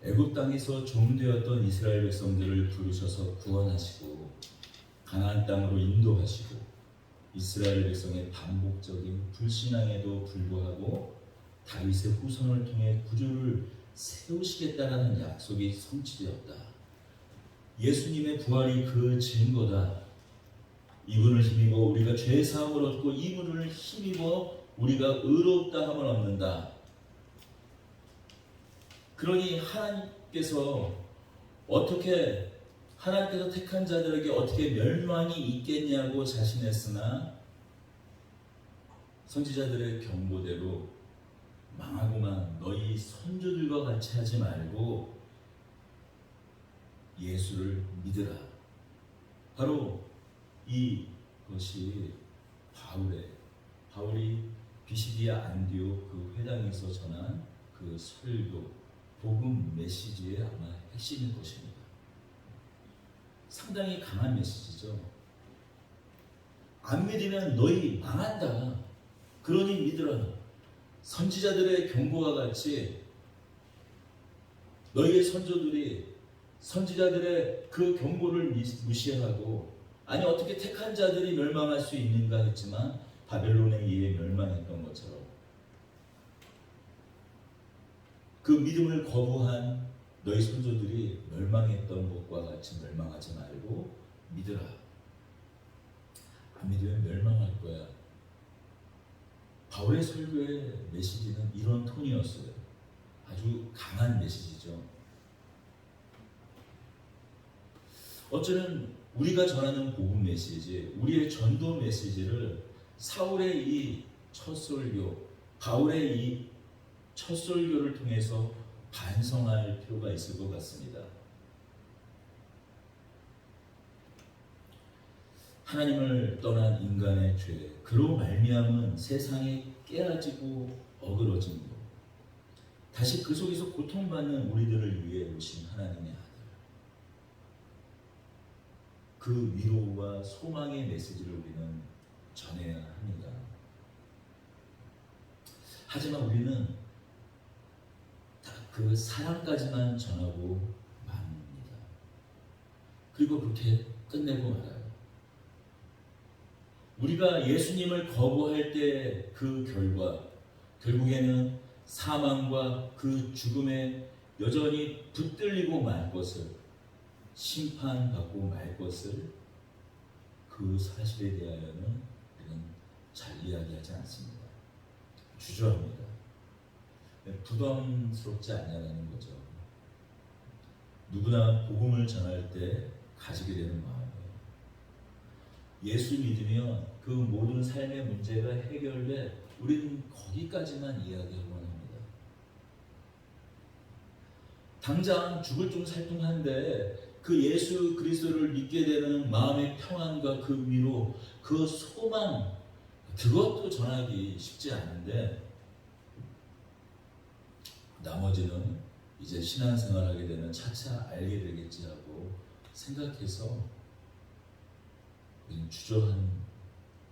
애굽 땅에서 종되었던 이스라엘 백성들을 부르셔서 구원하시고 가나안 땅으로 인도하시고 이스라엘 백성의 반복적인 불신앙에도 불구하고 다윗의 후손을 통해 구주를 세우시겠다라는 약속이 성취되었다. 예수님의 부활이 그 증거다. 이분을 힘입어 우리가 죄사함을 얻고 이분을 힘입어 우리가 의롭다 함을 얻는다. 그러니 하나님께서 택한 자들에게 어떻게 멸망이 있겠냐고 자신했으나 선지자들의 경고대로 망하고만 너희 선조들과 같이 하지 말고 예수를 믿으라. 바로 이것이 바울이 비시디아 안디옥 그 회당에서 전한 그 설교, 복음 메시지의 아마 핵심일 것입니다. 상당히 강한 메시지죠. 안 믿으면 너희 망한다. 그러니 믿으라. 선지자들의 경고와 같이 너희의 선조들이 선지자들의 그 경고를 무시하고 아니 어떻게 택한 자들이 멸망할 수 있는가 했지만 바벨론에 의해 멸망했던 것처럼 그 믿음을 거부한 너희 선조들이 멸망했던 것과 같이 멸망하지 말고 믿으라. 안 믿으면 멸망할 거야. 바울의 설교의 메시지는 이런 톤이었어요. 아주 강한 메시지죠. 어쩌면 우리가 전하는 복음 메시지, 우리의 전도 메시지를 사울의 이 첫 설교, 바울의 이 첫 설교를 통해서 반성할 필요가 있을 것 같습니다. 하나님을 떠난 인간의 죄, 그로 말미암은 세상에 깨어지고 어그러진 것, 다시 그 속에서 고통받는 우리들을 위해 오신 하나님의 아들, 그 위로와 소망의 메시지를 우리는 전해야 합니다. 하지만 우리는 그 사랑까지만 전하고 맙니다. 그리고 그렇게 끝내고 말아요. 우리가 예수님을 거부할 때 그 결국에는 사망과 그 죽음에 여전히 붙들리고 말 것을, 심판받고 말 것을, 그 사실에 대하여는 우리는 잘 이야기하지 않습니다. 주저합니다. 부담스럽지 않냐는 거죠. 누구나 복음을 전할 때 가지게 되는 마음이에요. 예수 믿으면 그 모든 삶의 문제가 해결돼 우리는 거기까지만 이야기하곤 합니다. 당장 죽을 중 살뚱한데 그 예수 그리스도를 믿게 되는 마음의 평안과 그 위로, 그 소망, 그것도 전하기 쉽지 않은데 나머지는 이제 신앙생활하게 되면 차차 알게 되겠지 하고 생각해서 우리는 주저하는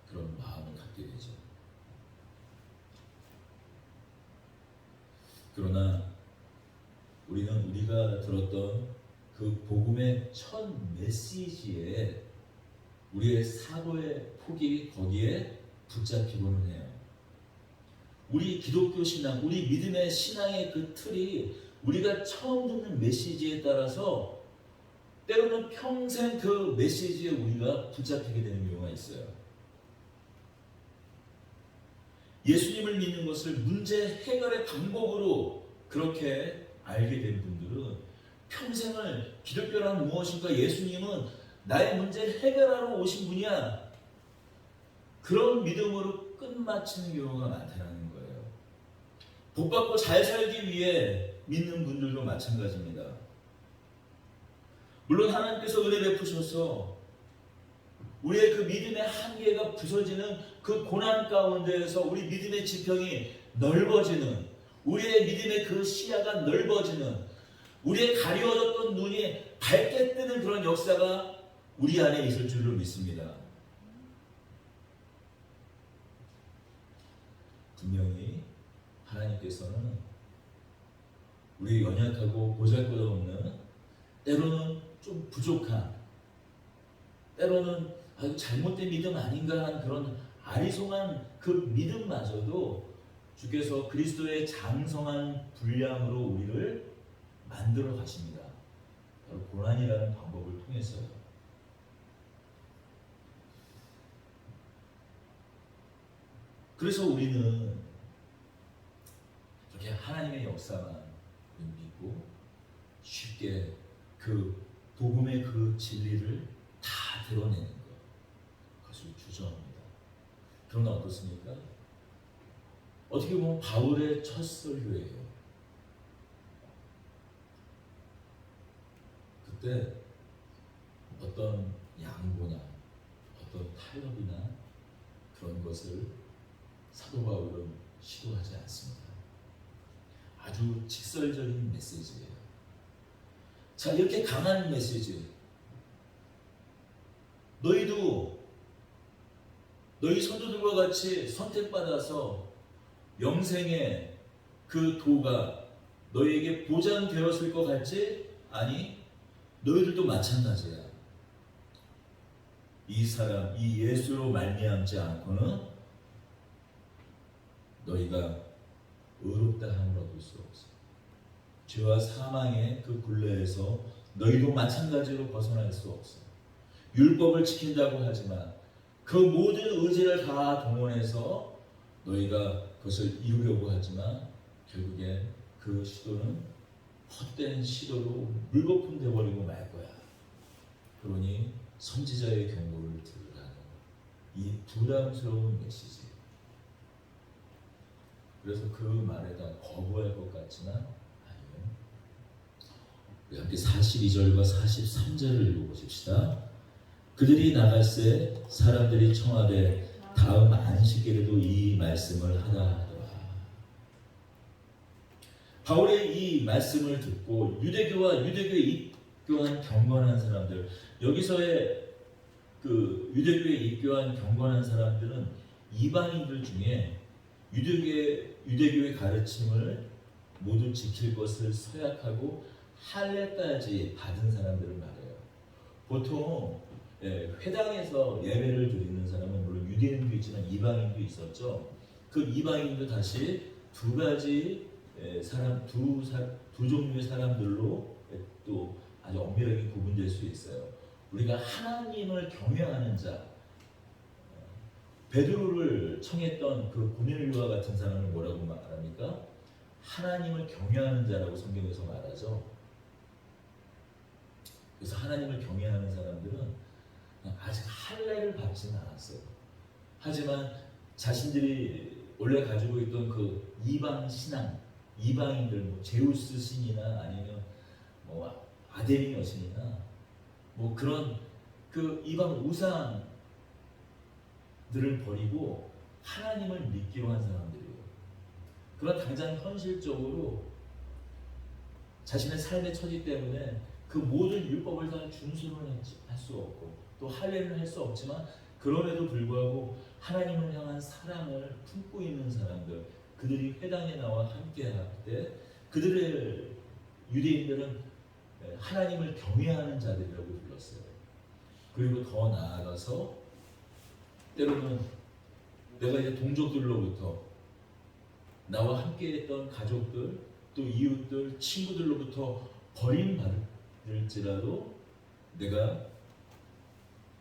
그런 마음을 갖게 되죠. 그러나 우리는 우리가 들었던 그 복음의 첫 메시지에 우리의 사고의 폭이 거기에 붙잡히고는 해요. 우리 기독교 신앙, 우리 믿음의 신앙의 그 틀이 우리가 처음 듣는 메시지에 따라서 때로는 평생 그 메시지에 우리가 붙잡히게 되는 경우가 있어요. 예수님을 믿는 것을 문제 해결의 방법으로 그렇게 알게 된 분들은 평생을 기독교란 무엇인가, 예수님은 나의 문제를 해결하러 오신 분이야, 그런 믿음으로 끝마치는 경우가 많다는 거예요. 복받고 잘 살기 위해 믿는 분들도 마찬가지입니다. 물론 하나님께서 은혜 베푸셔서 우리의 그 믿음의 한계가 부서지는 그 고난 가운데에서 우리 믿음의 지평이 넓어지는, 우리의 믿음의 그 시야가 넓어지는, 우리의 가려웠던 눈이 밝게 뜨는 그런 역사가 우리 안에 있을 줄로 믿습니다. 분명히 하나님께서는 우리 연약하고 보잘것없는, 때로는 좀 부족한, 때로는 잘못된 믿음 아닌가 하는 그런 아리송한 그 믿음마저도 주께서 그리스도의 장성한 분량으로 우리를 만들어 가십니다. 바로 고난이라는 방법을 통해서요. 그래서 우리는 이렇게 하나님의 역사만 믿고 쉽게 그 복음의 그 진리를 다 드러내는 것, 그것을 주저합니다. 그러나 어떻습니까? 어떻게 보면 바울의 첫 설교예요. 그때 어떤 양보나 어떤 타협이나 그런 것을 사도 바울은 시도하지 않습니다. 아주 직설적인 메시지예요. 자, 이렇게 강한 메시지, 너희도 너희 성도들과 같이 선택받아서 영생의 그 도가 너희에게 보장되었을 것 같지? 아니, 너희들도 마찬가지야. 이 사람, 이 예수로 말미암지 않고는 너희가 의롭다 함을 얻을 수 없어. 죄와 사망의 그 굴레에서 너희도 마찬가지로 벗어날 수 없어. 율법을 지킨다고 하지만 그 모든 의지를 다 동원해서 너희가 그것을 이루려고 하지만 결국에 그 시도는 헛된 시도로 물거품 되어버리고 말 거야. 그러니 선지자의 경고를 들으라는 이 부담스러운 메시지. 그래서 그 말에다 거부할 것 같지만 아니요. 우리 함께 42절과 43절을 읽어보십시다. 그들이 나갈새 사람들이 청하되 다음 안식일에도 이 말씀을 하라 하더라. 바울의 이 말씀을 듣고 유대교와 유대교에 입교한 경건한 사람들, 여기서의 그 유대교에 입교한 경건한 사람들은 이방인들 중에 유대교의 가르침을 모두 지킬 것을 서약하고 할례까지 받은 사람들을 말해요. 보통 회당에서 예배를 드리는 사람은 물론 유대인도 있지만 이방인도 있었죠. 그 이방인도 다시 두 가지 사람, 두 종류의 사람들로 또 아주 엄밀하게 구분될 수 있어요. 우리가 하나님을 경외하는 자, 베드로를 청했던 그 고넬료와 같은 사람을 뭐라고 말합니까? 하나님을 경외하는 자라고 성경에서 말하죠. 그래서 하나님을 경외하는 사람들은 아직 할례를 받지는 않았어요. 하지만 자신들이 원래 가지고 있던 그 이방 신앙, 이방인들, 뭐 제우스 신이나 아니면 뭐 아데미 여신이나 뭐 그런 그 이방 우상들을 버리고 하나님을 믿기로 한 사람들이에요. 그러나 당장 현실적으로 자신의 삶의 처지 때문에 그 모든 율법을 다 준수를 할 수 없고 또 할례를 할 수 없지만 그럼에도 불구하고 하나님을 향한 사랑을 품고 있는 사람들, 그들이 회당에 나와 함께 할 때 그들의 유대인들은 하나님을 경외하는 자들이라고 불렀어요. 그리고 더 나아가서 때로는 내가 이제 동족들로부터 나와 함께했던 가족들 또 이웃들 친구들로부터 버림받을지라도 내가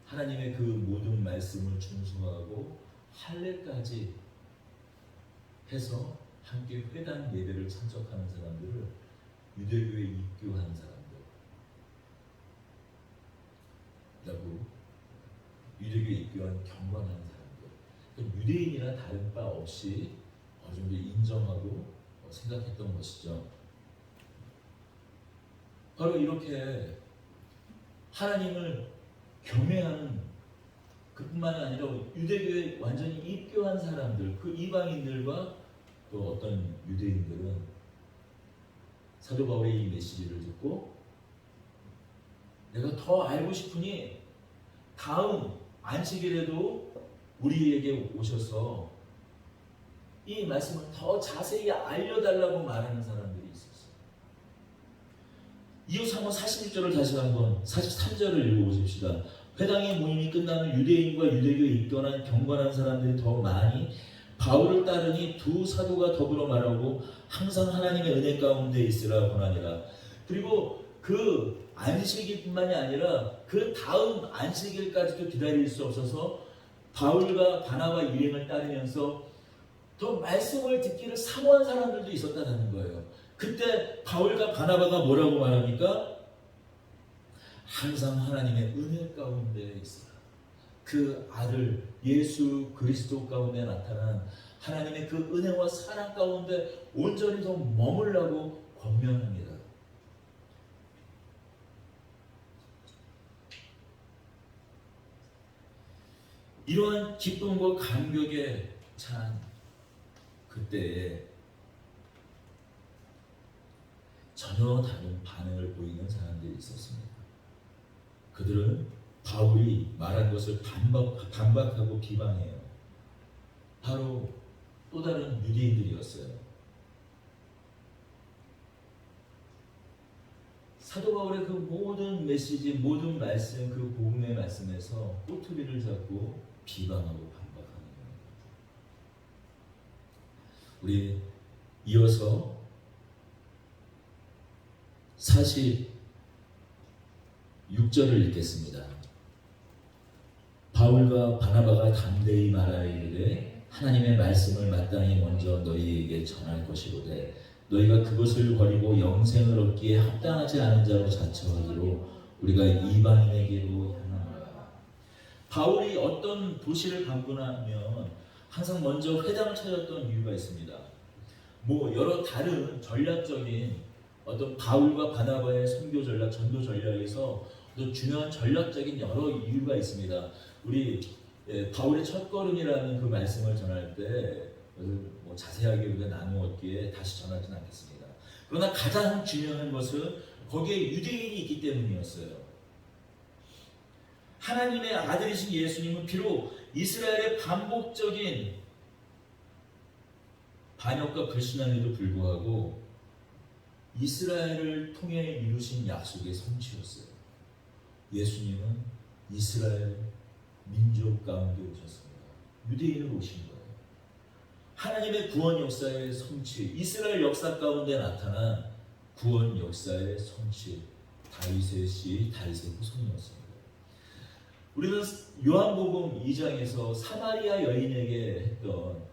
하나님의 그 모든 말씀을 준수하고 할례까지 해서 함께 회당 예배를 참석하는 사람들을 유대교에 입교한 사람들이라고, 유대교에 입교한 경건한 사람들, 그러니까 유대인이나 다른 바 없이 어느 정도 인정하고 생각했던 것이죠. 바로 이렇게 하나님을 경외하는 그뿐만 아니라 유대교에 완전히 입교한 사람들, 그 이방인들과 또 어떤 유대인들은 사도 바울의 이 메시지를 듣고 내가 더 알고 싶으니 다음 안식일에도 우리에게 오셔서 이 말씀을 더 자세히 알려달라고 말하는 사람들이 있었어요. 이웃 한번 46절을 다시 한번 43절을 읽어보십시다. 회당의 모임이 끝나면 유대인과 유대교에 입건한 경건한 사람들이 더 많이 바울을 따르니 두 사도가 더불어 말하고 항상 하나님의 은혜 가운데 있으라 권하니라. 그리고 그 안식일뿐만이 아니라 그 다음 안식일까지도 기다릴 수 없어서 바울과 바나바 일행을 따르면서 더 말씀을 듣기를 사모한 사람들도 있었다는 거예요. 그때 바울과 바나바가 뭐라고 말합니까? 항상 하나님의 은혜 가운데 있으라. 그 아들 예수 그리스도 가운데 나타난 하나님의 그 은혜와 사랑 가운데 온전히 더 머물라고 권면합니다. 이러한 기쁨과 감격에 찬 그때에 전혀 다른 반응을 보이는 사람들이 있었습니다. 그들은 바울이 말한 것을 반박하고 비방해요. 바로 또 다른 유대인들이었어요. 사도 바울의 그 모든 메시지, 모든 말씀, 그 복음의 말씀에서 꼬투리를 잡고 비방하고 반박하는 거예요. 우리 이어서 46절을 읽겠습니다. 바울과 바나바가 담대히 말하이르되 하나님의 말씀을 마땅히 먼저 너희에게 전할 것이로되 너희가 그것을 버리고 영생을 얻기에 합당하지 않은 자로 자처하기로 우리가 이방인에게로 향하노라. 바울이 어떤 도시를 방문하면 항상 먼저 회당을 찾았던 이유가 있습니다. 여러 다른 전략적인 어떤 바울과 바나바의 선교 전략, 전도 전략에서 또 중요한 전략적인 여러 이유가 있습니다. 우리 바울의 첫걸음이라는 그 말씀을 전할 때 자세하게 우리가 나누었기에 다시 전하지는 않겠습니다. 그러나 가장 중요한 것은 거기에 유대인이 있기 때문이었어요. 하나님의 아들이신 예수님은 비록 이스라엘의 반복적인 반역과 불신함에도 불구하고 이스라엘을 통해 이루신 약속의 성취였어요. 예수님은 이스라엘 민족 가운데 오셨습니다. 유대인으로 오신 거예요. 하나님의 구원 역사의 성취, 이스라엘 역사 가운데 나타난 구원 역사의 성취, 다윗의 씨, 다윗의 후손이었습니다. 우리는 요한복음 2장에서 사마리아 여인에게 했던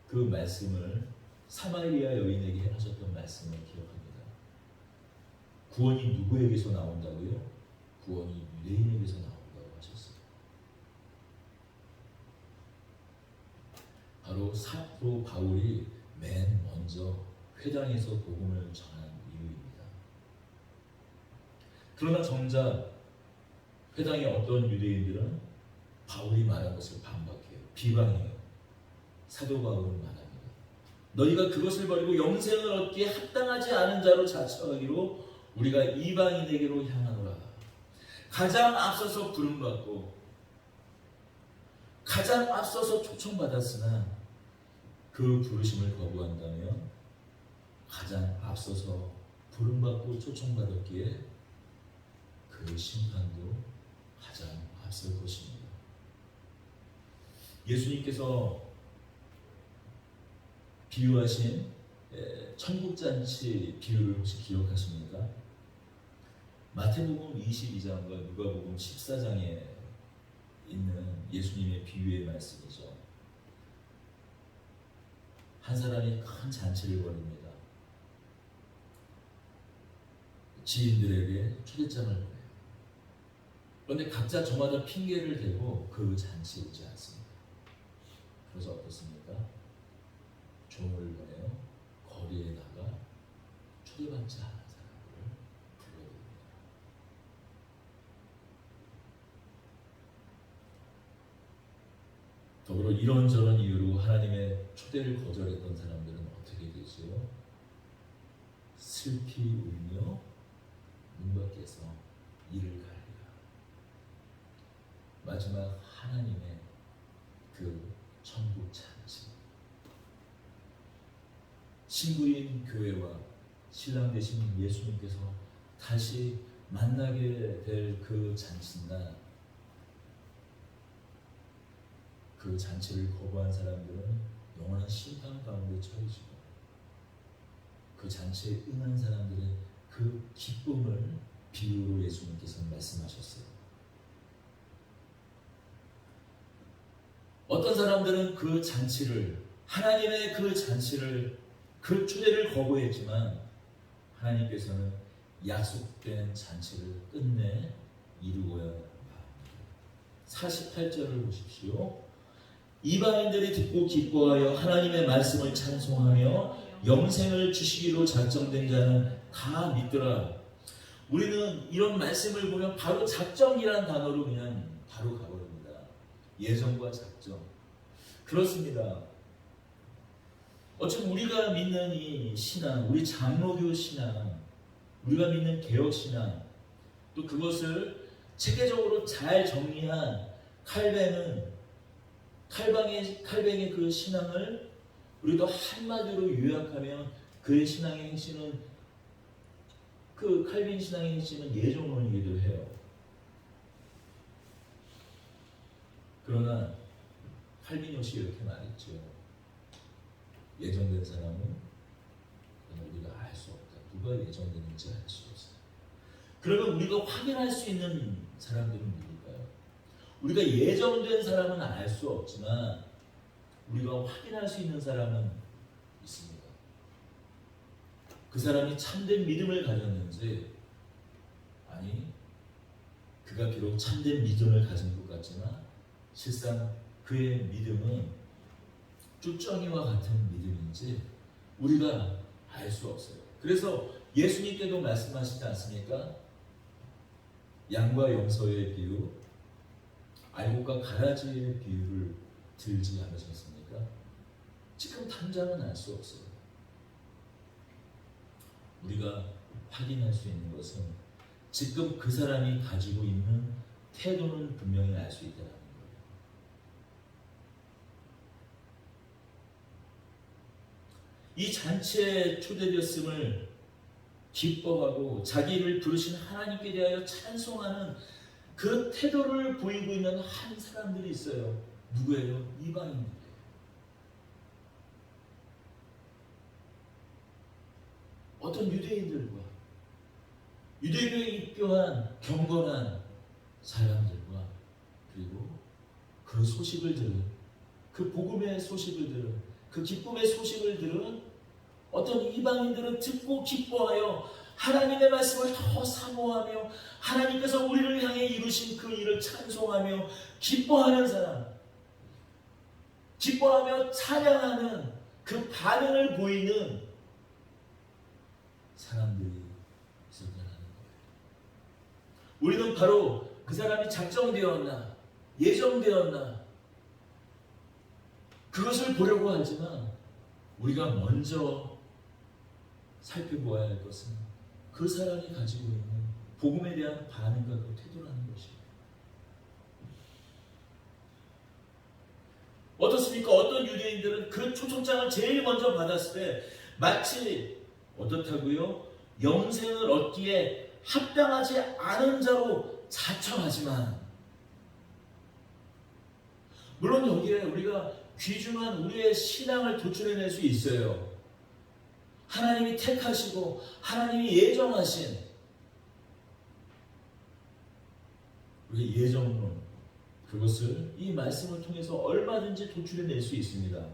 그 말씀을, 사마리아 여인에게 하셨던 말씀을 기억합니다. 구원이 누구에게서 나온다고요? 구원이 유대인에게서 나온다고 하셨어요. 바로 사도 바울이 맨 먼저 회당에서 복음을 전한 이유입니다. 그러나 정작 회당의 어떤 유대인들은 바울이 말한 것을 반박해요. 비방해요. 사도 바울은 말합니다. 너희가 그것을 버리고 영생을 얻기에 합당하지 않은 자로 자처하기로 우리가 이방인에게로 향하노라. 가장 앞서서 부름받고 가장 앞서서 초청받았으나 그 부르심을 거부한다면 가장 앞서서 부름받고 초청받았기에 그 심판도 가장 앞설 것입니다. 예수님께서 비유하신 천국잔치 비유를 혹시 기억하십니까? 마태복음 22장과 누가복음 14장에 있는 예수님의 비유의 말씀이죠. 한 사람이 큰 잔치를 벌입니다. 지인들에게 초대장을 보내요. 그런데 각자 저마다 핑계를 대고 그 잔치에 오지 않습니다. 그래서 어떻습니까? 종을 보내요. 거리에다가 초대받지 않은 사람을 불러듭니다. 더불어 이런저런 이유로 하나님의 초대를 거절했던 사람들은 어떻게 되지요? 슬피 울며 문 밖에서 이를 갈리라. 마지막 하나님의 그 천국 잔치, 신부인 교회와 신랑 되신 예수님께서 다시 만나게 될 그 잔치나 그 잔치를 거부한 사람들은 영원한 심판 가운데 처해지고, 그 잔치에 응한 사람들의 그 기쁨을 비유로 예수님께서는 말씀하셨어요. 어떤 사람들은 그 잔치를, 하나님의 그 잔치를, 그 초대를 거부했지만 하나님께서는 약속된 잔치를 끝내 이루어야 합니다. 48절을 보십시오. 이방인들이 듣고 기뻐하여 하나님의 말씀을 찬송하며 영생을 주시기로 작정된 자는 다 믿더라. 우리는 이런 말씀을 보면 바로 작정이라는 단어로 그냥 바로 가버립니다. 예정과 작정. 그렇습니다. 어쩌면 우리가 믿는 이 신앙, 우리 장로교 신앙, 우리가 믿는 개혁신앙, 또 그것을 체계적으로 잘 정리한 칼뱅의 그 신앙을 우리도 한마디로 요약하면 그의 신앙의 핵심은, 그 칼빈 신앙의 핵심은 예정론이기도 해요. 그러나 칼빈 역시 이렇게 말했죠. 예정된 사람은 우리가 알 수 없다. 누가 예정됐는지 알 수 없어요. 그러면 우리가 확인할 수 있는 사람들은 누굴까요? 우리가 예정된 사람은 알 수 없지만 우리가 확인할 수 있는 사람은 있습니다. 그 사람이 참된 믿음을 가졌는지, 아니 그가 비록 참된 믿음을 가진 것 같지만 실상 그의 믿음은 쭈쩡이와 같은 믿음인지 우리가 알 수 없어요. 그래서 예수님께도 말씀하시지 않습니까? 양과 염소의 비유, 알곡과 가라지의 비유를 들지 않으셨습니까? 지금 당장은 알 수 없어요. 우리가 확인할 수 있는 것은 지금 그 사람이 가지고 있는 태도는 분명히 알 수 있다는 거예요. 이 잔치에 초대되었음을 기뻐하고 자기를 부르신 하나님께 대하여 찬송하는 그 태도를 보이고 있는 한 사람들이 있어요. 누구예요? 이방인들이에요. 어떤 유대인들과 유대교에 입교한 경건한 사람들과, 그리고 그 소식을 들은, 그 복음의 소식을 들은, 그 기쁨의 소식을 들은 어떤 이방인들은 듣고 기뻐하여 하나님의 말씀을 더 사모하며 하나님께서 우리를 향해 이루신 그 일을 찬송하며 기뻐하는 사람, 기뻐하며 찬양하는 그 반응을 보이는 사람들이 있었다는 거예요. 우리는 바로 그 사람이 작정되었나, 예정되었나, 그것을 보려고 하지만 우리가 먼저 살펴보아야 할 것은 그 사람이 가지고 있는 복음에 대한 반응과 그 태도라는 것입니다. 어떻습니까? 어떤 유대인들은 그 초청장을 제일 먼저 받았을 때 마치 어떻다고요? 영생을 얻기에 합당하지 않은 자로 자청하지만, 물론 여기에 우리가 귀중한 우리의 신앙을 도출해낼 수 있어요. 하나님이 택하시고 하나님이 예정하신 우리의 예정론, 그것을 이 말씀을 통해서 얼마든지 도출해낼 수 있습니다.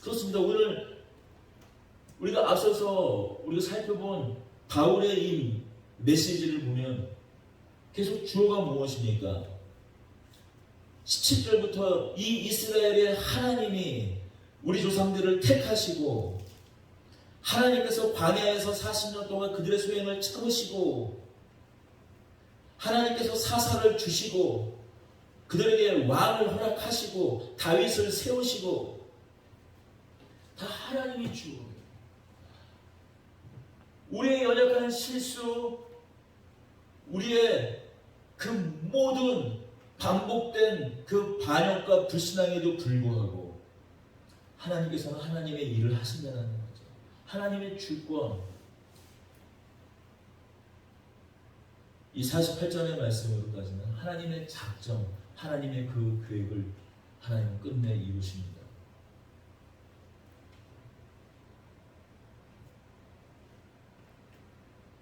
그렇습니다. 오늘 우리가 앞서서 우리가 살펴본 바울의 이 메시지를 보면 계속 주어가 무엇입니까? 17절부터 이 이스라엘의 하나님이 우리 조상들을 택하시고 하나님께서 광야에서 40년 동안 그들의 소행을 참으시고 하나님께서 사사를 주시고 그들에게 왕을 허락하시고 다윗을 세우시고, 다 하나님이 주어요. 우리의 연약한 실수, 우리의 그 모든 반복된 그 반역과 불신앙에도 불구하고 하나님께서는 하나님의 일을 하신다는 거죠. 하나님의 주권, 이 48절의 말씀으로까지는 하나님의 작정, 하나님의 그 계획을 하나님은 끝내 이루십니다.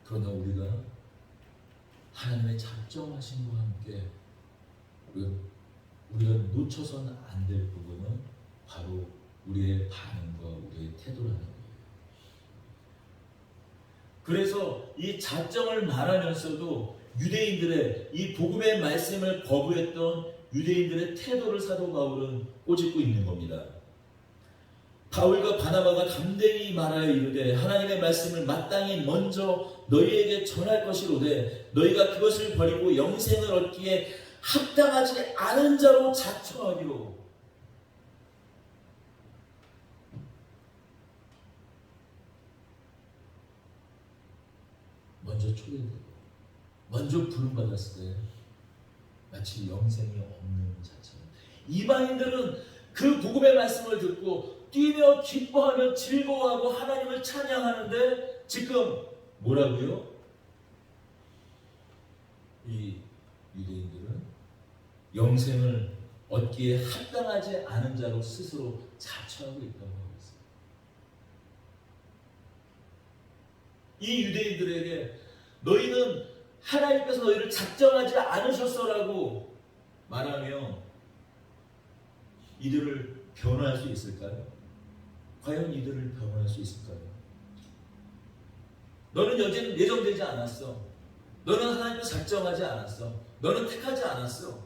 그러나 우리가 하나님의 작정하심과 함께 우리가 놓쳐서는 안 될 부분은 바로 우리의 반응과 우리의 태도라는 거예요. 그래서 이 작정을 말하면서도 유대인들의 이 복음의 말씀을 거부했던 유대인들의 태도를 사도 바울은 꼬집고 있는 겁니다. 바울과 바나바가 담대히 말하여 이르되 하나님의 말씀을 마땅히 먼저 너희에게 전할 것이로되 너희가 그것을 버리고 영생을 얻기에 합당하지 않은 자로 자처하기로. 먼저 초대되고 먼저 부름받았을 때 마치 영생이 없는 자처럼 이방인들은 그 복음의 말씀을 듣고 뛰며 기뻐하며 즐거워하고 하나님을 찬양하는데 지금 뭐라고요? 이 유대인들은 영생을 얻기에 합당하지 않은 자로 스스로 자처하고 있다고 하고 있어요. 이 유대인들에게 너희는 하나님께서 너희를 작정하지 않으셨어라고 말하며 이들을 변호할 수 있을까요? 과연 이들을 변호할 수 있을까요? 너는 예정되지 않았어. 너는 하나님을 작정하지 않았어. 너는 택하지 않았어.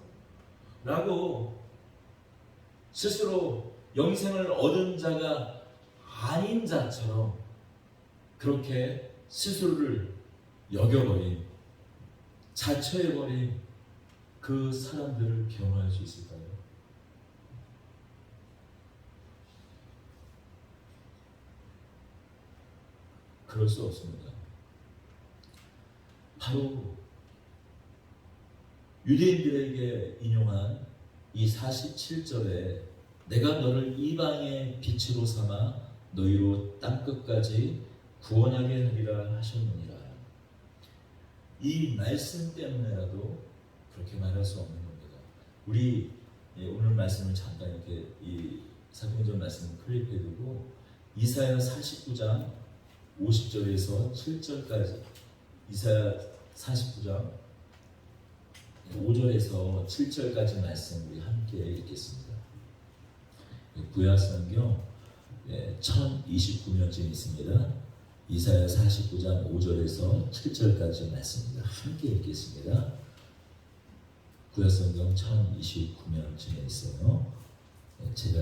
라고 스스로 영생을 얻은 자가 아닌 자처럼 그렇게 스스로를 여겨버린, 자처해버린 그 사람들을 변호할 수 있을까요? 그럴 수 없습니다. 바로 유대인들에게 인용한 이 47절에 내가 너를 이방의 빛으로 삼아 너희로 땅끝까지 구원하게 하리라 하셨느니라. 이 말씀 때문에라도 그렇게 말할 수 없는 겁니다. 우리 오늘 말씀을 잠깐 이렇게 이 사도행전 말씀을 클립해두고 이사야 49장 50절에서 7절까지 이사야 49장 5절에서 7절까지 말씀 우리 함께 읽겠습니다. 구약성경 1029면쯤 있습니다. 이사야 49장 5절에서 7절까지 말씀입니다. 함께 읽겠습니다. 구약성경 1029면쯤에 있어요. 제가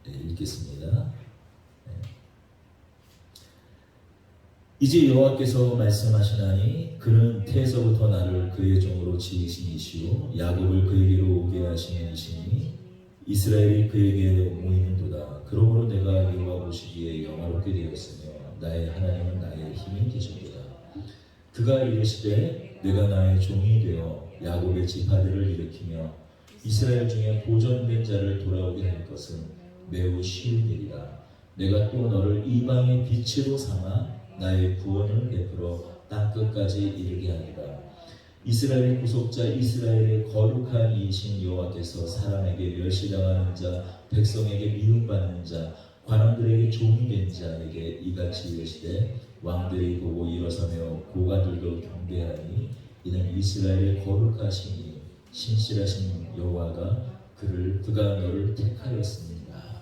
읽겠습니다. 이제 여호와께서 말씀하시나니 그는 태에서부터 나를 그의 종으로 지으신 이시요 야곱을 그에게로 오게 하시는 이시니 이스라엘이 그에게 모이는도다. 그러므로 내가 여호와 보시기에 영화롭게 되었으며 나의 하나님은 나의 힘이 되셨도다. 그가 이르시되 내가 나의 종이 되어 야곱의 지파들을 일으키며 이스라엘 중에 보존된 자를 돌아오게 할 것은 매우 쉬운 일이라. 내가 또 너를 이방의 빛으로 삼아 나의 구원을 베풀어 땅끝까지 이르게 하리라. 이스라엘의 구속자 이스라엘의 거룩한 이이신 여호와께서 사람에게 멸시당하는 자 백성에게 미움받는 자 관원들에게 종이 된 자에게 이같이 이르시되 왕들이 보고 일어서며 고관들도 경배하니 이는 이스라엘의 거룩하시니 신실하신 여호와가 그가 너를 택하였습니다.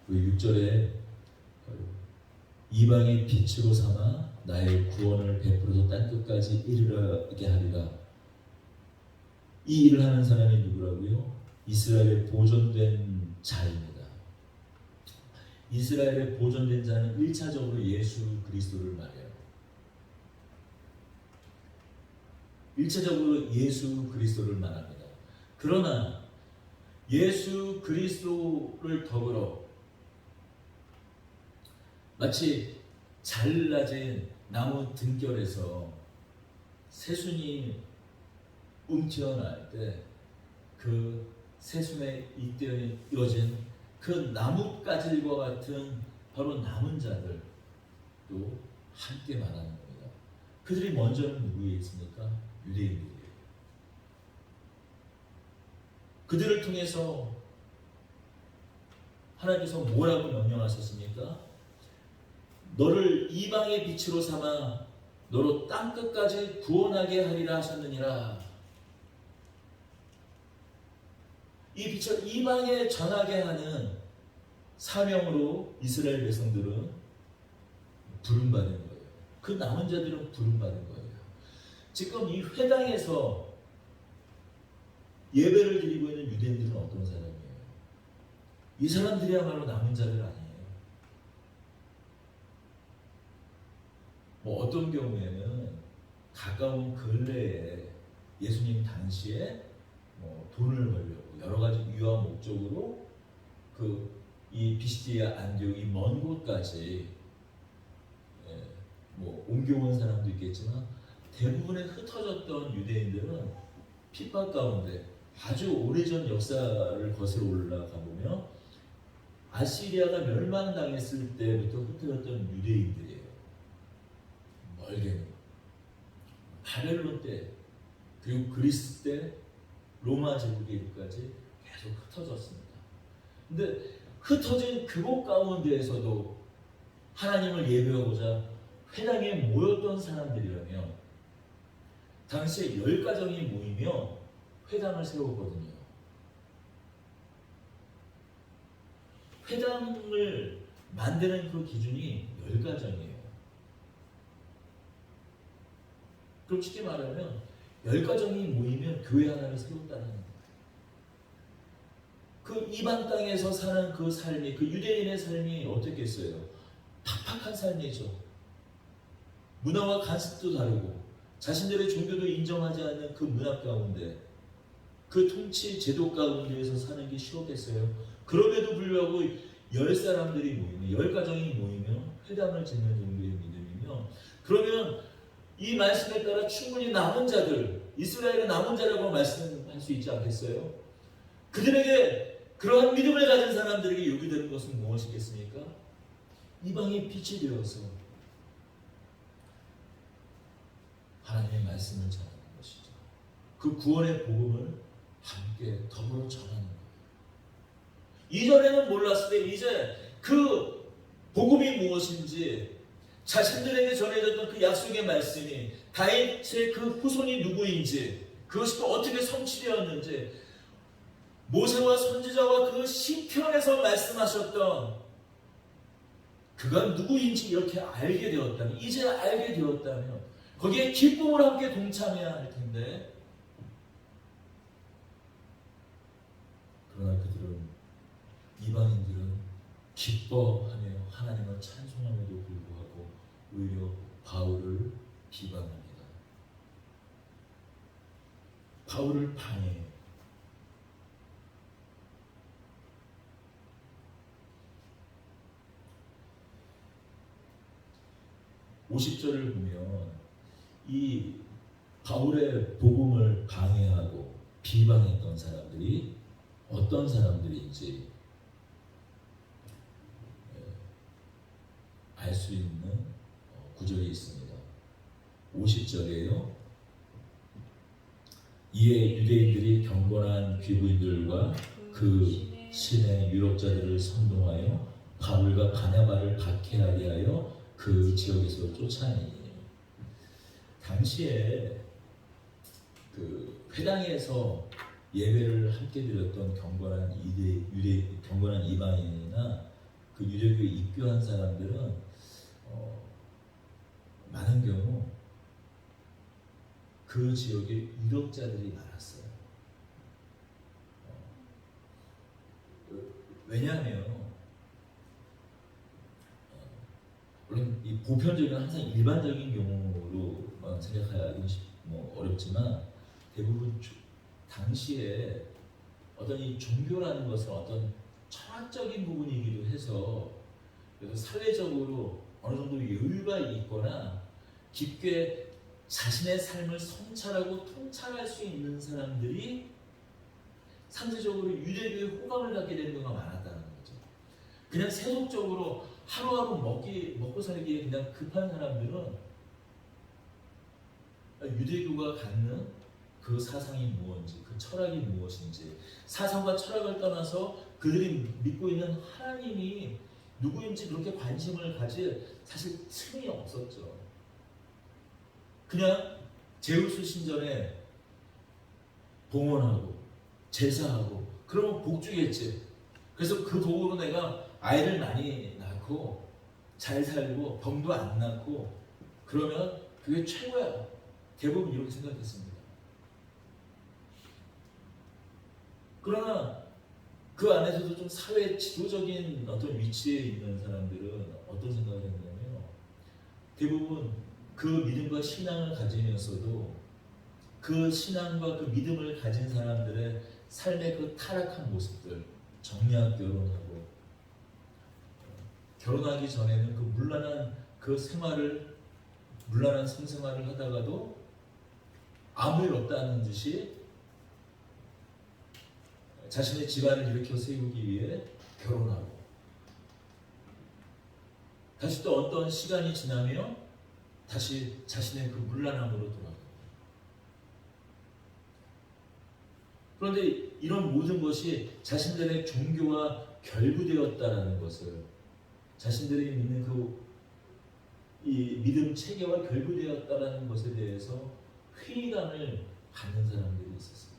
그 6절에 이방의 빛으로 삼아 나의 구원을 베풀어서 땅끝까지 이르게 하리라. 이 일을 하는 사람이 누구라고요? 이스라엘의 보존된 자입니다. 이스라엘의 보존된 자는 1차적으로 예수 그리스도를 말해요. 1차적으로 예수 그리스도를 말합니다. 그러나 예수 그리스도를 더불어 마치 잘라진 나무 등결에서 새순이 튀어나올 때 그 새순에 이어진 그 나뭇가지과 같은 바로 남은 자들도 함께 말하는 겁니다. 그들이 먼저는 누구에 있습니까? 유대인들이에요. 그들을 통해서 하나님께서 뭐라고 명령하셨습니까? 너를 이방의 빛으로 삼아 너로 땅끝까지 구원하게 하리라 하셨느니라. 이 빛을 이방에 전하게 하는 사명으로 이스라엘 백성들은 부름받은 거예요. 그 남은 자들은 부름받은 거예요. 지금 이 회당에서 예배를 드리고 있는 유대인들은 어떤 사람이에요? 이 사람들이야말로 남은 자들 아니에요. 뭐 어떤 경우에는 가까운 근래에 예수님 당시에 뭐 돈을 벌려고 여러 가지 유효한 목적으로 이 비시디아 안디옥 이 먼 곳까지 뭐 옮겨온 사람도 있겠지만 대부분의 흩어졌던 유대인들은 핍박 가운데 아주 오래전 역사를 거슬러 올라가 보면 아시리아가 멸망당했을 때부터 흩어졌던 유대인들이에요. 멀게는 바벨론 때 그리고 그리스 때 로마 제국에 이르기까지 계속 흩어졌습니다. 근데 흩어진 그곳 가운데에서도 하나님을 예배하고자 회당에 모였던 사람들이라면 당시에 10가정이 모이며 회당을 세웠거든요. 회당을 만드는 그 기준이 10가정이에요. 그럼 쉽게 말하면 10가정이 모이면 교회 하나를 세웠다는 거예요. 그 이방 땅에서 사는 그 삶이, 그 유대인의 삶이 어떻겠어요? 팍팍한 삶이죠. 문화와 관습도 다르고 자신들의 종교도 인정하지 않는 그 문화 가운데 그 통치 제도 가운데에서 사는 게 쉬웠겠어요? 그럼에도 불구하고 10사람들이 모이면 10가정이 모이면 회당을 짓는 정도의 믿음이며 그러면 이 말씀에 따라 충분히 남은 자들 이스라엘의 남은 자라고 말씀할 수 있지 않겠어요? 그들에게 그러한 믿음을 가진 사람들에게 요구되는 것은 무엇이겠습니까? 이방의 빛이 되어서 하나님의 말씀을 전하는 것이죠. 그 구원의 복음을 함께 더불어 전하는 거예요. 이전에는 몰랐을 때 이제 그 복음이 무엇인지 자신들에게 전해졌던 그 약속의 말씀이 다윗의 그 후손이 누구인지 그것이 또 어떻게 성취되었는지 모세와 선지자와 그 시편에서 말씀하셨던 그가 누구인지 이렇게 알게 되었다면 이제 알게 되었다면 거기에 기쁨을 함께 동참해야 할 텐데 그러나 그들은 이방인들은 기뻐하며 하나님을 찬송함에도 불구하고 오히려 바울을 비방합니다. 바울을 방해해요. 50절을 보면 이 바울의 복음을 방해하고 비방했던 사람들이 어떤 사람들인지 알 수 있는 구절이 있습니다. 50절이에요. 이에 유대인들이 경건한 귀부인들과 그 신의 유력자들을 선동하여 바울과 바나바를 박해하게 하여 그 지역에서 쫓아내니 당시에 그 회당에서 예배를 함께 드렸던 경건한 경건한 이방인이나 그 유대교에 입교한 사람들은 많은 경우 그 지역에 유력자들이 많았어요. 왜냐하면 물론 이 보편적인 항상 일반적인 경우로만 생각하기는 어렵지만 대부분 당시에 어떤 이 종교라는 것은 어떤 철학적인 부분이기도 해서 그래서 사회적으로 어느 정도 여유가 있거나 깊게 자신의 삶을 성찰하고 통찰할 수 있는 사람들이 상대적으로 유대교의 호감을 갖게 되는 경우가 많았다는 거죠. 그냥 세속적으로 하루하루 먹고 살기에 그냥 급한 사람들은 유대교가 갖는 그 사상이 무엇인지, 그 철학이 무엇인지, 사상과 철학을 떠나서 그들이 믿고 있는 하나님이 누구인지 그렇게 관심을 가질 사실 틈이 없었죠. 그냥 제우스 신전에 봉헌하고 제사하고 그러면 복 주겠지. 그래서 그 복으로 내가 아이를 많이 낳고 잘 살고 병도 안 낳고 그러면 그게 최고야. 대부분 이렇게 생각했습니다. 그러나 그 안에서도 좀 사회 지도적인 어떤 위치에 있는 사람들은 어떤 생각을 했냐면요. 대부분 그 믿음과 신앙을 가지면서도 그 신앙과 그 믿음을 가진 사람들의 삶의 그 타락한 모습들, 정략 결혼하고 결혼하기 전에는 그 문란한 그 생활을, 문란한 성생활을 하다가도 아무 일 없다는 듯이 자신의 집안을 일으켜 세우기 위해 결혼하고 다시 또 어떤 시간이 지나며 다시 자신의 그 문란함으로 돌아가고. 그런데 이런 모든 것이 자신들의 종교와 결부되었다라는 것을, 자신들이 믿는 그 이 믿음 체계와 결부되었다라는 것에 대해서 회의감을 갖는 사람들이 있었어요.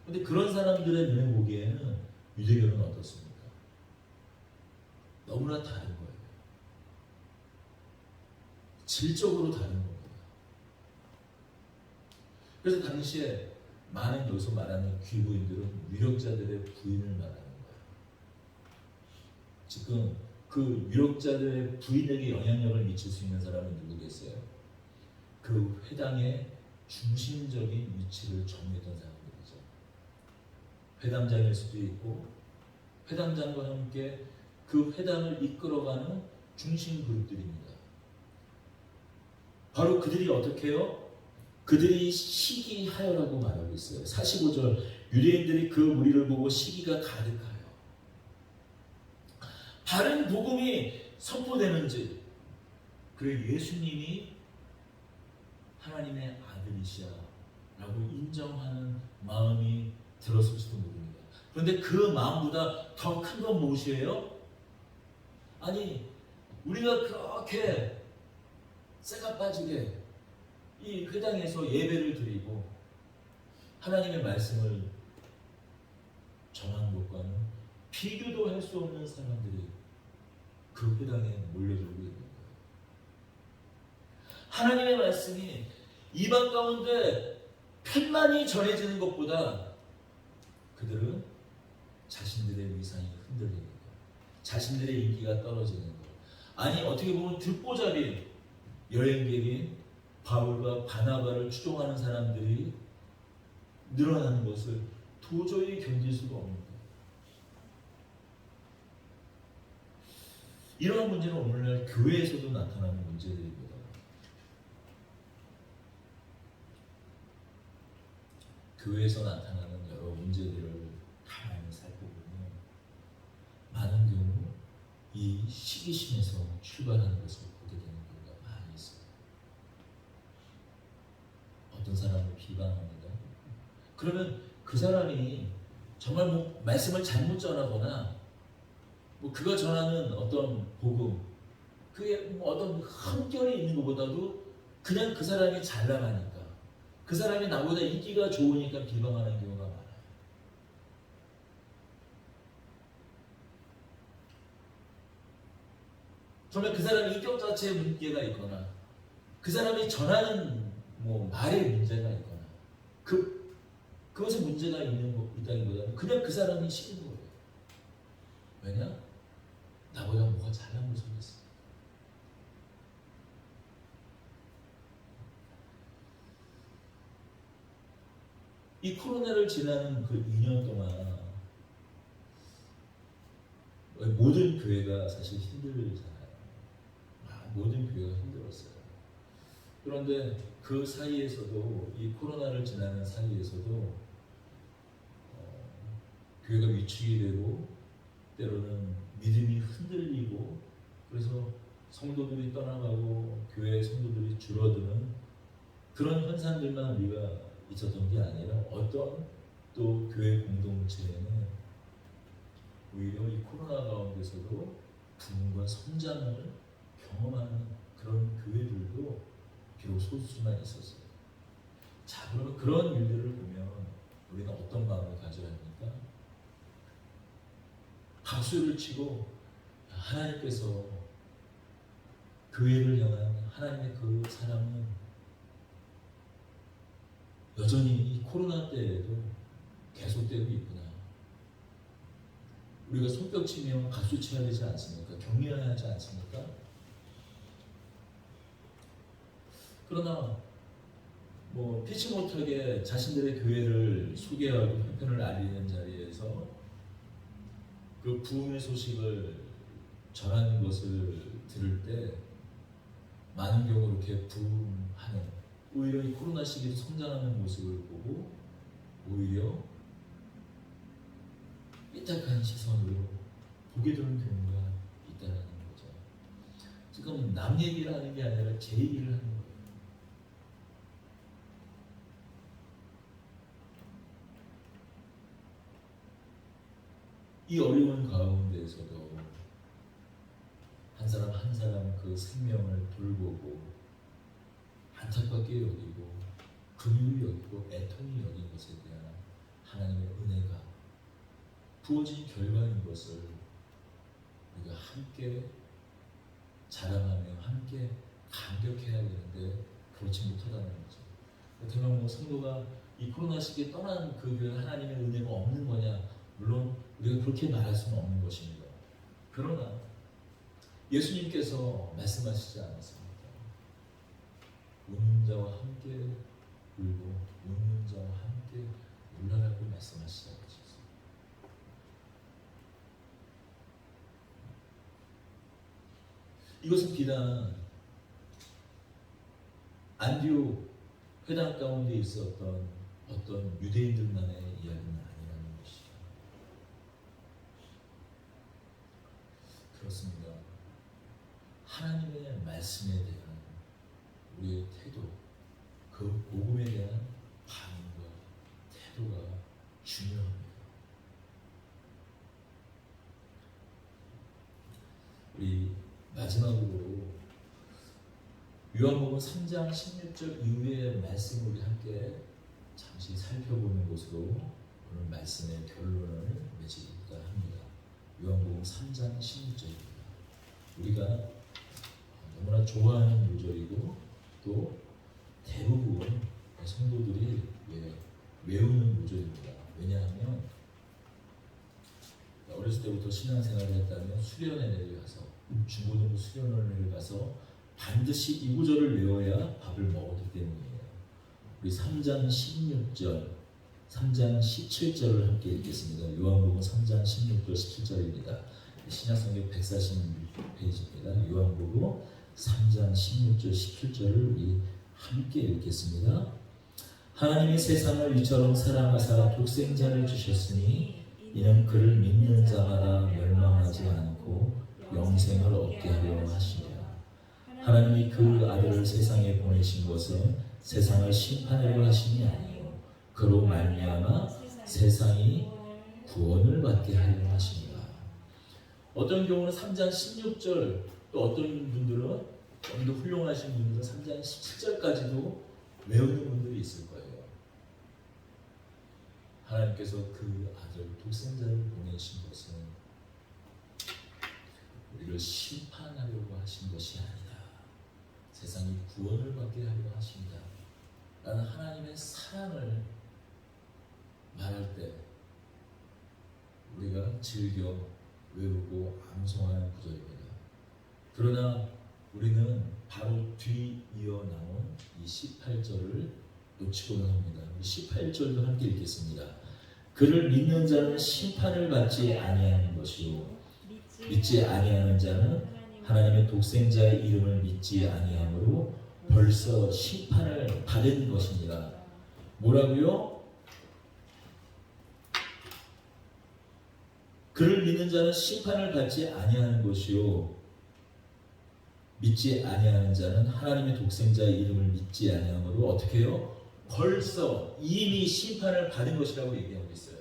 그런데 그런 사람들의 눈에 보기에는 유대교는 어떻습니까? 너무나 다른 거예요. 질적으로 다른 겁니다. 그래서 당시에 많은 여기서 말하는 귀부인들은 유력자들의 부인을 말하는 거예요. 지금 그 유력자들의 부인에게 영향력을 미칠 수 있는 사람은 누구겠어요? 그 회당의 중심적인 위치를 점유했던 사람들이죠. 회당장일 수도 있고 회당장과 함께 그 회당을 이끌어가는 중심 그룹들입니다. 바로 그들이 어떻게 해요? 그들이 시기하여라고 말하고 있어요. 45절, 유대인들이 그 무리를 보고 시기가 가득하여. 바른 복음이 선포되는지, 그리고 예수님이 하나님의 아들이시야 라고 인정하는 마음이 들었을지도 모릅니다. 그런데 그 마음보다 더 큰 건 무엇이에요? 아니, 우리가 그렇게 쇠가 빠지게 이 회당에서 예배를 드리고 하나님의 말씀을 전하는 것과는 비교도 할 수 없는 사람들이 그 회당에 몰려들고 있는 거예요. 하나님의 말씀이 이방 가운데 편만이 전해지는 것보다 그들은 자신들의 위상이 흔들리는 거예요. 자신들의 인기가 떨어지는 거예요. 아니, 어떻게 보면 듣보잡인 여행객인 바울과 바나바를 추종하는 사람들이 늘어나는 것을 도저히 견딜 수가 없는 거예요. 이러한 문제는 오늘날 교회에서도 나타나는 문제들입니다. 교회에서 나타나는 여러 문제들을 가만히 살펴보면 많은 경우 이 시기심에서 출발하는 것을 보게 되는 경우가 많이 있어요. 어떤 사람을 비방합니다. 그러면 그 사람이 정말 뭐 말씀을 잘못 전하거나 뭐 그가 전하는 어떤 복음, 그게 뭐 어떤 한결이 있는 것보다도 그냥 그 사람이 잘 나가니까, 그 사람이 나보다 인기가 좋으니까 비방하는 경우가 많아요. 정말 그 사람의 인격 자체에 문제가 있거나 그 사람이 전하는 뭐 말에 문제가 있거나 그것에 문제가 있다기보다는 그냥 그 사람이 싫은 거예요. 왜냐? 나보다 뭐가 잘난 걸 속였어. 이 코로나를 지나는 그 2년 동안 모든 교회가 사실 힘들잖아요. 모든 교회가 힘들었어요. 그런데 그 사이에서도, 이 코로나를 지나는 사이에서도 교회가 위축이 되고 때로는 믿음이 흔들리고, 그래서 성도들이 떠나가고 교회의 성도들이 줄어드는 그런 현상들만 우리가 있었던 게 아니라 어떤 또 교회 공동체에는 오히려 이 코로나 가운데서도 부흥과 성장을 경험하는 그런 교회들도 비록 소수지만 있었어요. 자, 그러면 그런 일들을 보면 우리는 어떤 마음을 가져야 합니까? 박수를 치고 하나님께서 교회를 향한 하나님의 그 사랑은 여전히 이 코로나 때에도 계속되고 있구나. 우리가 손뼉 치면 박수 쳐야 되지 않습니까? 격려해야 하지 않습니까? 그러나 뭐 피치 못하게 자신들의 교회를 소개하고 형편을 알리는 자리에서 그 부흥의 소식을 전하는 것을 들을 때 많은 경우 이렇게 부흥하는, 오히려 이 코로나 시기에 성장하는 모습을 보고 오히려 삐딱한 시선으로 보게 되는 경우가 있다는 거죠. 지금 남 얘기를 하는 게 아니라 제 얘기를 하는 거예요. 이 어려운 가운데에서도 한 사람 한 사람 그 생명을 돌보고 안타깝게 여기고 긍휼히 여기고 애통히 여긴 것에 대한 하나님의 은혜가 부어진 결과인 것을 우리가 함께 자랑하며 함께 감격해야 되는데 그렇지 못하다는 거죠. 그렇다면 뭐 성도가 이 코로나 시기에 떠난 그 교회 하나님의 은혜가 없는 거냐? 물론 우리가 그렇게 말할 수는 없는 것입니다. 그러나 예수님께서 말씀하시지 않았습니까? 우는 자와 함께 울고 웃는 자와 함께 울라라고 말씀하시지 않으셨어요. 이것은 비단 안디옥 회당 가운데 있었던 어떤 유대인들만의 이야기는 아니라는 것이죠. 그렇습니다. 하나님의 말씀에 대한 우리의 태도, 그 복음에 대한 반응과 태도가 중요합니다. 우리 마지막으로 요한복음 3장 16절 이후의 말씀을 우리 함께 잠시 살펴보는 것으로 오늘 말씀의 결론을 맺을까 합니다. 요한복음 3장 16절입니다. 우리가 너무나 좋아하는 요절이고 또 대부분 성도들이 외우는 요절입니다. 왜냐하면 어렸을 때부터 신앙생활을 했다면 수련회를 가서 중고등부 수련회를 가서 반드시 이 구절을 외워야 밥을 먹었기 때문이에요. 우리 3장 16절, 3장 17절을 함께 읽겠습니다. 요한복음 3장 16절 17절입니다. 신약성경 146페이지입니다. 요한복음 3장 16절 17절을 우리 함께 읽겠습니다. 하나님이 세상을 이처럼 사랑하사 독생자를 주셨으니 이는 그를 믿는 자마다 멸망하지 않고 영생을 얻게 하려 하시니라. 하나님이 그 아들을 세상에 보내신 것은 세상을 심판하려 하심이 아니요 그로 말미암아 세상이 구원을 받게 하려 하십니다. 어떤 경우는 3장 16절, 또 어떤 분들은 좀 더 훌륭하신 분들은 3장 17절까지도 외우는 분들이 있을 거예요. 하나님께서 그 아들 독생자를 보내신 것은 우리를 심판하려고 하신 것이 아니라 세상이 구원을 받게 하려 하십니다. 라는 하나님의 사랑을 말할 때 우리가 즐겨 외우고 암송하는 구절입니다. 그러나 우리는 바로 뒤이어 나온 이 18절을 놓치고는 합니다. 18절도 함께 읽겠습니다. 그를 믿는 자는 심판을 받지 아니하는 것이요 믿지 아니하는 자는 하나님의 독생자의 이름을 믿지 아니함으로 벌써 심판을 받은 것입니다. 뭐라고요? 그를 믿는 자는 심판을 받지 아니하는 것이요 믿지 아니하는 자는 하나님의 독생자의 이름을 믿지 아니함으로 어떻게 해요? 벌써 이미 심판을 받은 것이라고 얘기하고 있어요.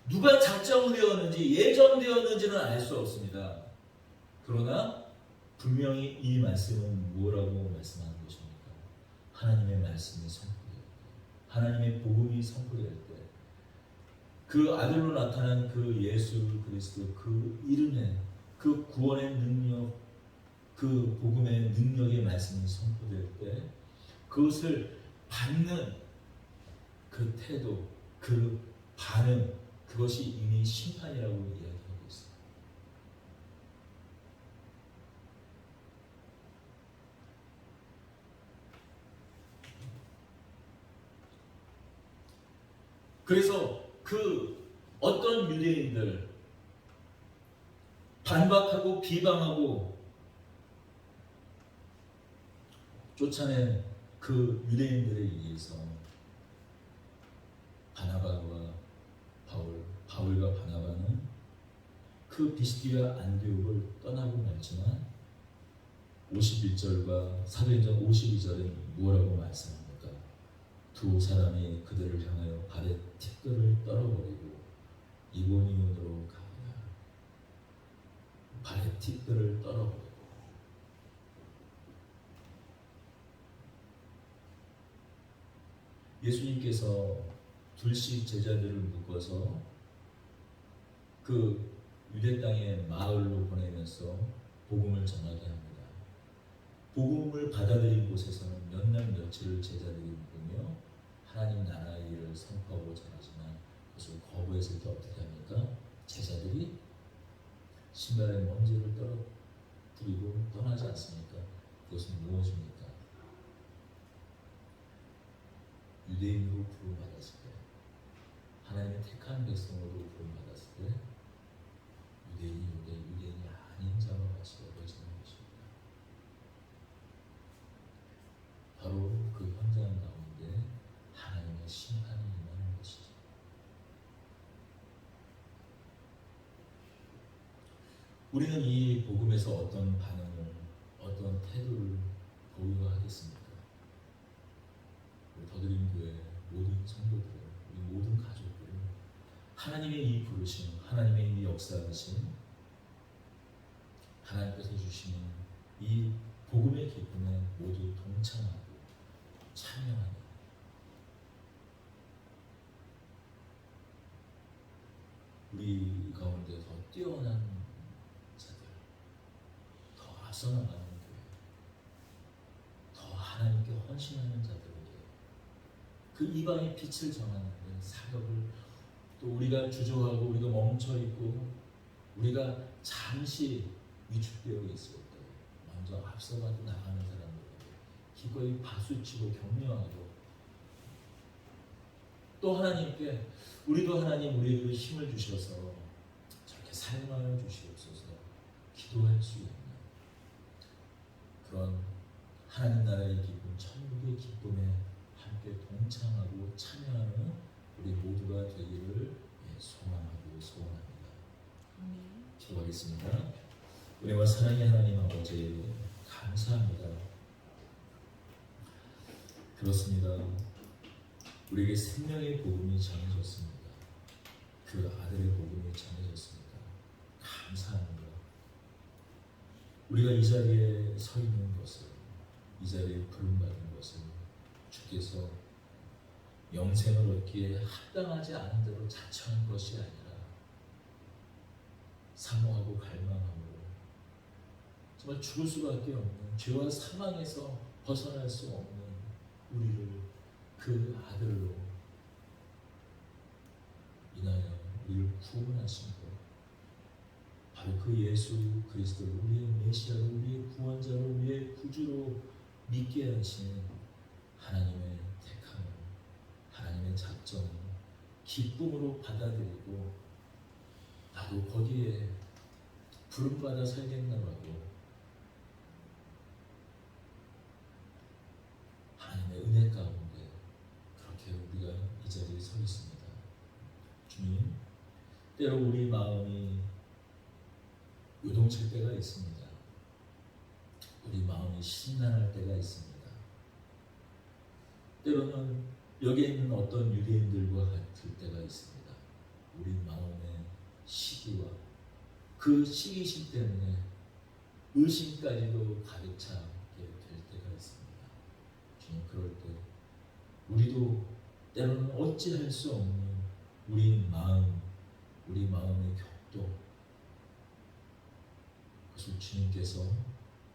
누가 작정되었는지 예정되었는지는 알 수 없습니다. 그러나 분명히 이 말씀은 뭐라고 말씀하는 것입니까? 하나님의 말씀이 선포될 때, 하나님의 복음이 선포될 때, 그 아들로 나타난 그 예수 그리스도 그 이름에 그 구원의 능력, 그 복음의 능력의 말씀이 선포될 때 그것을 받는 그 태도, 그 반응, 그것이 이미 심판이라고 이야기하고 있어요. 그래서 그 어떤 유대인들 반박하고 비방하고 쫓아낸 그 유대인들에 의해서 바나바와 바울과 바나바는 그 비스디아 안디옥을 떠나고 말지만 51절과 사도행전 52절은 뭐라고 말씀합니까? 두 사람이 그들을 향하여 발에 티끌을 떨어버리고 이고니온으로 가보라. 발에 티끌을 떨어버리고 예수님께서 둘씩 제자들을 묶어서 그 유대 땅의 마을로 보내면서 복음을 전하게 합니다. 복음을 받아들인 곳에서는 몇 날 며칠을 제자들이 묵으며 하나님 나라의 일을 선포하고 전하지만 그것을 거부했을 때 어떻게 합니까? 제자들이 신발에 먼지를 떨어뜨리고 떠나지 않습니까? 그것은 무엇입니까? 유대인으로 부름받았을 때, 하나님의 택한 백성으로 부름받았을 때 유대인이 아닌 자와 같이 여겨지는 것입니다. 바로 그 현장 가운데 하나님의 심판이 임하는 것이죠. 우리는 이 복음에서 어떤 반응을, 어떤 태도를 보여야 하겠습니까? 우리 더드림 교회 모든 성도들, 우리 모든 가족들은 하나님의 이 부르심, 하나님의 이 역사하심, 하나님께서 주시는 이 복음의 기쁨에 모두 동참하고 참여하는 우리 가운데 더 뛰어난 자들, 더 앞서 나가는 교회, 더 하나님께 헌신하는 자들에게 그 이방의 빛을 전하는 사역을, 또 우리가 주저하고 우리가 멈춰있고 우리가 잠시 위축되어 있을 때 먼저 앞서가고 나가는 사람들에게 기꺼이 박수치고 격려하고, 또 하나님께 우리도 하나님 우리에게 힘을 주셔서 저렇게 사용하여 주시옵소서 기도할 수 있는 그런 하나님 나라의 기쁨, 천국의 기쁨에 함께 동참하고 참여하는 우리 모두가 되기를 소망하고 소원합니다. 기도하겠습니다. 우리와 사랑의 하나님 아버지 감사합니다. 그렇습니다. 우리에게 생명의 복음이 전해졌습니다. 그 아들의 복음이 전해졌습니다. 감사합니다. 우리가 이 자리에 서 있는 것을, 이 자리에 부름받은 것을 주께서 영생을 얻기에 합당하지 않은 대로 자처한 것이 아니라 사모하고 갈망함으로 정말 죽을 수밖에 없는 죄와 사망에서 벗어날 수 없는 우리를 그 아들로 인하여 우리를 구원하신 것, 바로 그 예수 그리스도를 우리의 메시아로, 우리의 구원자로, 우리의 구주로 믿게 하신 하나님의 택함을, 하나님의 작정을 기쁨으로 받아들이고 나도 거기에 부름받아 살겠나라고 하나님의 은혜 가운데 그렇게 우리가 이 자리에 서 있습니다. 주님, 때로 우리 마음이 요동칠 때가 있습니다. 우리 마음이 심란할 때가 있습니다. 때로는 여기에 있는 어떤 유대인들과 같을 때가 있습니다. 우리 마음의 시기와 그 시기심 때문에 의심까지도 가득 차게 될 때가 있습니다. 주님, 그럴 때 우리도 때로는 어찌할 수 없는 우리 마음의 격도, 그것을 주님께서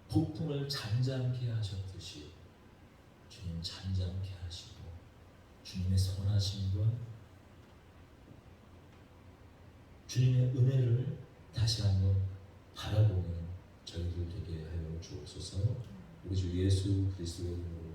폭풍을 잠잠케 하셨듯이 주님 잠잠케 하시고 주님의 선하심과 주님의 은혜를 다시 한번 바라보는 저희들 되게 하여 주옵소서. 우리 주 예수 그리스도의 이름으로